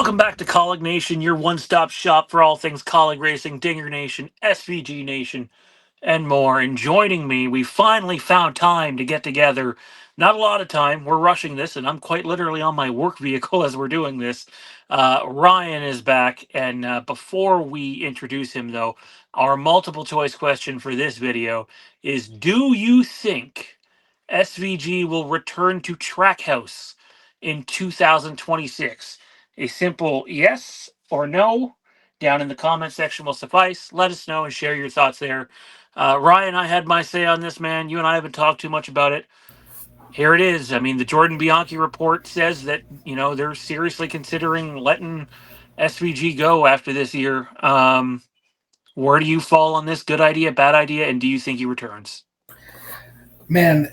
Welcome back to Kaulignation, your one-stop shop for all things Kaulig Racing, DINGERNation, SVGNation, and more. And joining me, we finally found time to get together. Not a lot of time. We're rushing this, and I'm quite literally on my work vehicle as we're doing this. Ryan is back, and before we introduce him, though, our multiple choice question for this video is: do you think SVG will return to Trackhouse in 2026? A simple yes or no down in the comment section will suffice. Let us know and share your thoughts there. Ryan, I had my say on this, man. You and I haven't talked too much about it. Here it is. I mean, the Jordan Bianchi report says that, they're seriously considering letting SVG go after this year. Where do you fall on this? Good idea, bad idea, and do you think he returns? Man,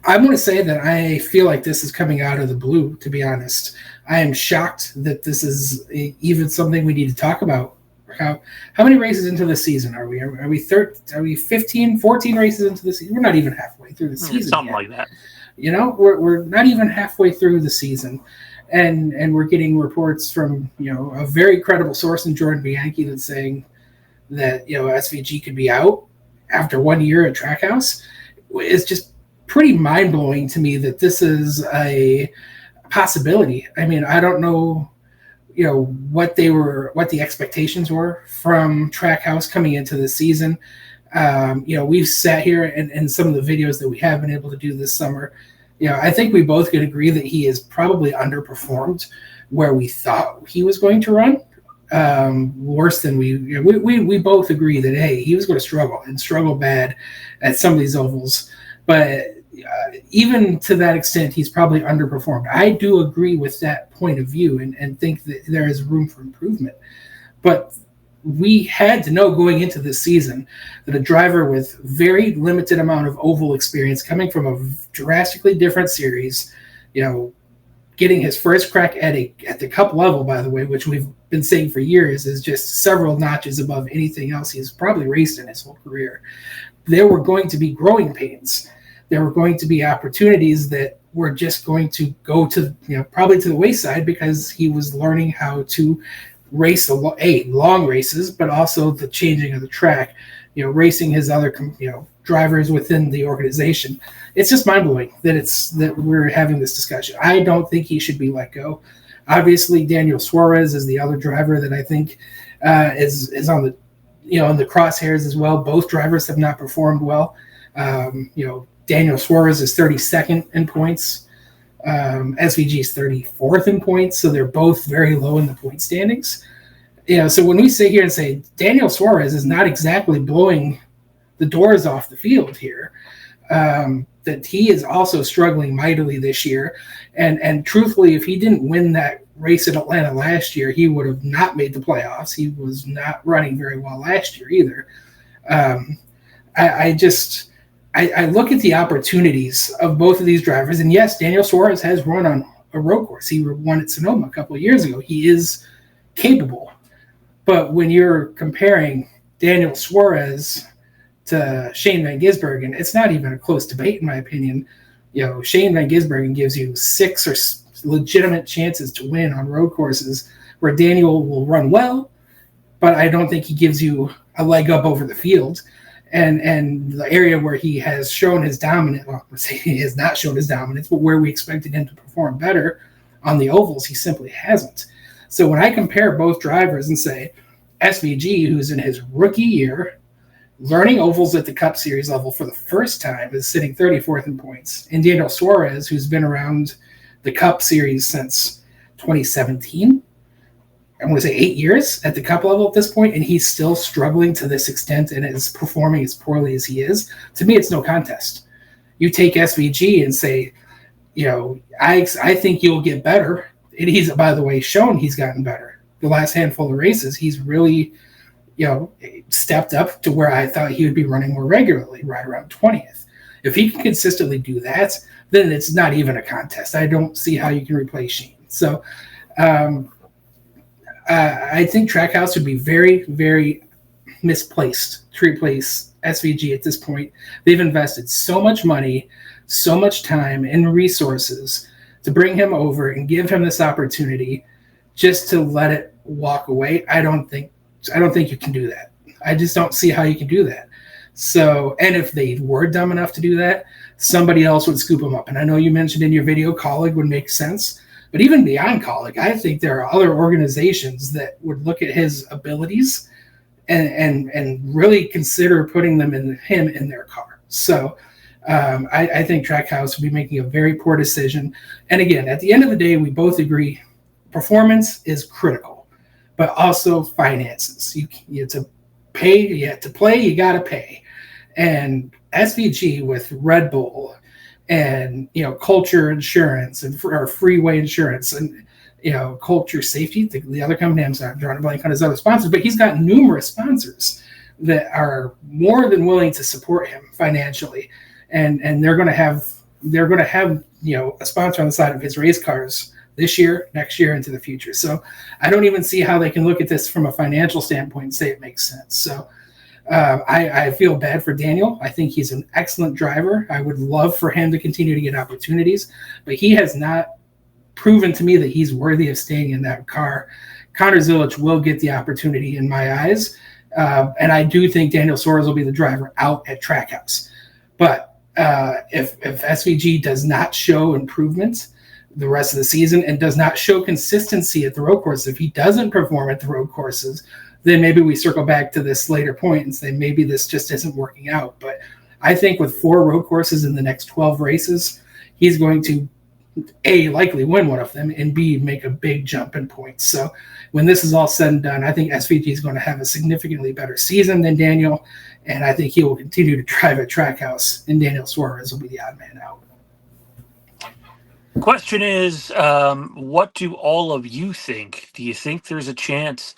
I'm going to say that I feel like this is coming out of the blue, to be honest. I am shocked that this is even something we need to talk about. How many races into the season are we? Are we 15, 14 races into the season? We're not even halfway through the season. Something yet. Like that. We're not even halfway through the season. And we're getting reports from, a very credible source in Jordan Bianchi that's saying that, SVG could be out after 1 year at Trackhouse. It's just pretty mind-blowing to me that this is a possibility. I mean, I don't know, what the expectations were from Trackhouse coming into the season. We've sat here and some of the videos that we have been able to do this summer. I think we both could agree that he has probably underperformed where we thought he was going to run. Worse than we both agree that, hey, he was going to struggle bad at some of these ovals. But even to that extent, he's probably underperformed. I do agree with that point of view and think that there is room for improvement. But we had to know going into this season that a driver with very limited amount of oval experience coming from a drastically different series, getting his first crack at the cup level, by the way, which we've been saying for years is just several notches above anything else he's probably raced in his whole career. There were going to be growing pains. There were going to be opportunities that were just going to go to, probably to the wayside because he was learning how to race long races, but also the changing of the track, racing his other, drivers within the organization. It's just mind-blowing that we're having this discussion. I don't think he should be let go. Obviously, Daniel Suarez is the other driver that I think is on the, in the crosshairs as well. Both drivers have not performed well. Daniel Suarez is 32nd in points. SVG is 34th in points, so they're both very low in the point standings. So when we sit here and say Daniel Suarez is not exactly blowing the doors off the field here, that he is also struggling mightily this year. And truthfully, if he didn't win that race in Atlanta last year, he would have not made the playoffs. He was not running very well last year either. I look at the opportunities of both of these drivers, and yes, Daniel Suarez has run on a road course. He won at Sonoma a couple of years ago. He is capable. But when you're comparing Daniel Suarez to Shane Van Gisbergen, it's not even a close debate, in my opinion. Shane Van Gisbergen gives you 6 or legitimate chances to win on road courses where Daniel will run well, but I don't think he gives you a leg up over the field. And the area where he has shown his dominance, he has not shown his dominance, but where we expected him to perform better on the ovals, he simply hasn't. So when I compare both drivers and say SVG, who's in his rookie year, learning ovals at the Cup Series level for the first time, is sitting 34th in points, and Daniel Suarez, who's been around the Cup Series since 2017, I want to say 8 years at the Cup level at this point, and he's still struggling to this extent and is performing as poorly as he is. To me, it's no contest. You take SVG and say, I think you'll get better. And he's, by the way, shown he's gotten better. The last handful of races, he's really, stepped up to where I thought he would be running more regularly, right around 20th. If he can consistently do that, then it's not even a contest. I don't see how you can replace Shane. So, I think Trackhouse would be very, very misplaced to replace SVG at this point. They've invested so much money, so much time and resources to bring him over and give him this opportunity just to let it walk away. I don't think you can do that. I just don't see how you can do that. So, and if they were dumb enough to do that, somebody else would scoop them up. And I know you mentioned in your video Kaulig would make sense, but even beyond Kaulig, I think there are other organizations that would look at his abilities and really consider putting him in their car. So I think Trackhouse would be making a very poor decision. And again, at the end of the day, we both agree performance is critical, but also finances. You have to pay, you have to play, you got to pay. And SVG with Red Bull and culture insurance and or freeway insurance and culture safety, the other company, I'm sorry, I'm drawing a blank on his other sponsors, but he's got numerous sponsors that are more than willing to support him financially, and they're going to have a sponsor on the side of his race cars this year, next year, into the future. So I don't even see how they can look at this from a financial standpoint and say it makes sense. So I feel bad for Daniel. I think he's an excellent driver. I would love for him to continue to get opportunities, but he has not proven to me that he's worthy of staying in that car. Connor Zilic will get the opportunity in my eyes. And I do think Daniel Suarez will be the driver out at Trackhouse. But if SVG does not show improvements the rest of the season and does not show consistency at the road courses, if he doesn't perform at the road courses, then maybe we circle back to this later point and say maybe this just isn't working out. But I think with 4 road courses in the next 12 races, he's going to A, likely win one of them, and B, make a big jump in points. So when this is all said and done, I think SVG is going to have a significantly better season than Daniel, and I think he will continue to drive at Trackhouse, and Daniel Suarez will be the odd man out. Question is, what do all of you think? Do you think there's a chance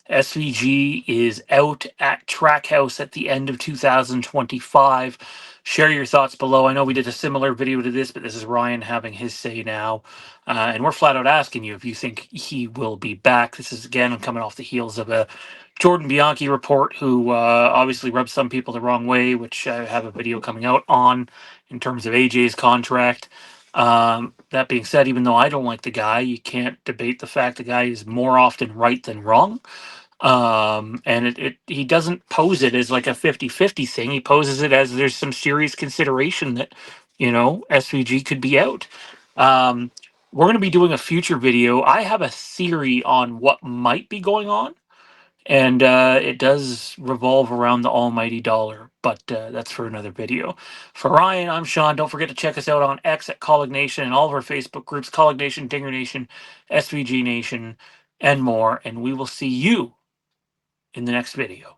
SVG is out at Trackhouse at the end of 2025? Share your thoughts below. I know we did a similar video to this, but this is Ryan having his say now. And we're flat out asking you if you think he will be back. This is, again, coming off the heels of a Jordan Bianchi report, who obviously rubbed some people the wrong way, which I have a video coming out on in terms of AJ's contract. That being said, even though I don't like the guy, you can't debate the fact the guy is more often right than wrong. And he doesn't pose it as like a 50-50 thing. He poses it as there's some serious consideration that, SVG could be out. We're going to be doing a future video. I have a theory on what might be going on. And it does revolve around the almighty dollar, but that's for another video. For Ryan, I'm Sean. Don't forget to check us out on X at Kaulignation and all of our Facebook groups, Kaulignation, DINGERNation, SVGNation, and more. And we will see you in the next video.